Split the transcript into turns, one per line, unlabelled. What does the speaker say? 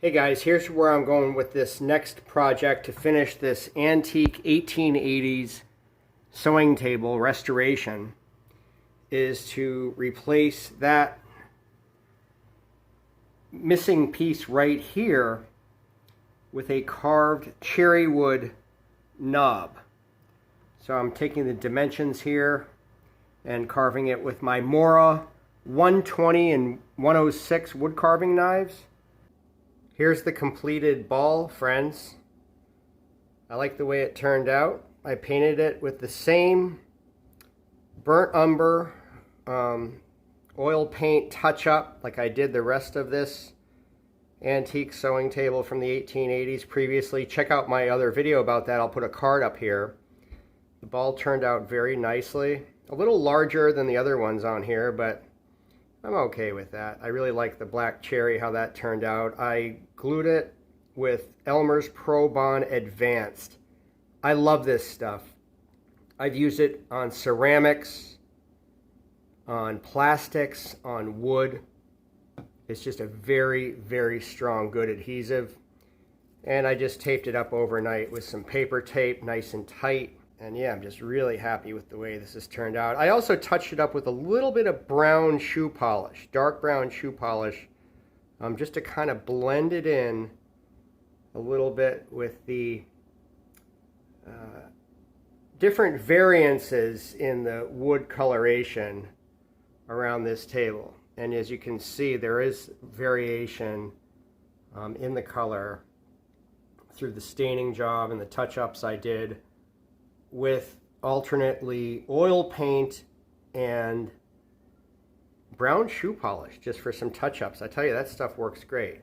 Hey guys, here's where I'm going with this next project to finish this antique 1880s sewing table restoration, is to replace that missing piece right here with a carved cherry wood knob. So I'm taking the dimensions here and carving it with my Mora 120 and 106 wood carving knives. Here's the completed ball, friends. I like the way it turned out. I painted it with the same burnt umber oil paint touch-up like I did the rest of this antique sewing table from the 1880s previously. Check out my other video about that. I'll put a card up here. The ball turned out very nicely. A little larger than the other ones on here, but I'm okay with that. I really like the black cherry, how that turned out. I glued it with Elmer's ProBond Advanced. I love this stuff. I've used it on ceramics, on plastics, on wood. It's just a very, very strong, good adhesive. And I just taped it up overnight with some paper tape, nice and tight. And yeah, I'm just really happy with the way this has turned out. I also touched it up with a little bit of brown shoe polish, dark brown shoe polish, just to kind of blend it in a little bit with the different variances in the wood coloration around this table. And as you can see, there is variation in the color through the staining job and the touch-ups I did with alternately oil paint and brown shoe polish just for some touch-ups. I tell you, that stuff works great.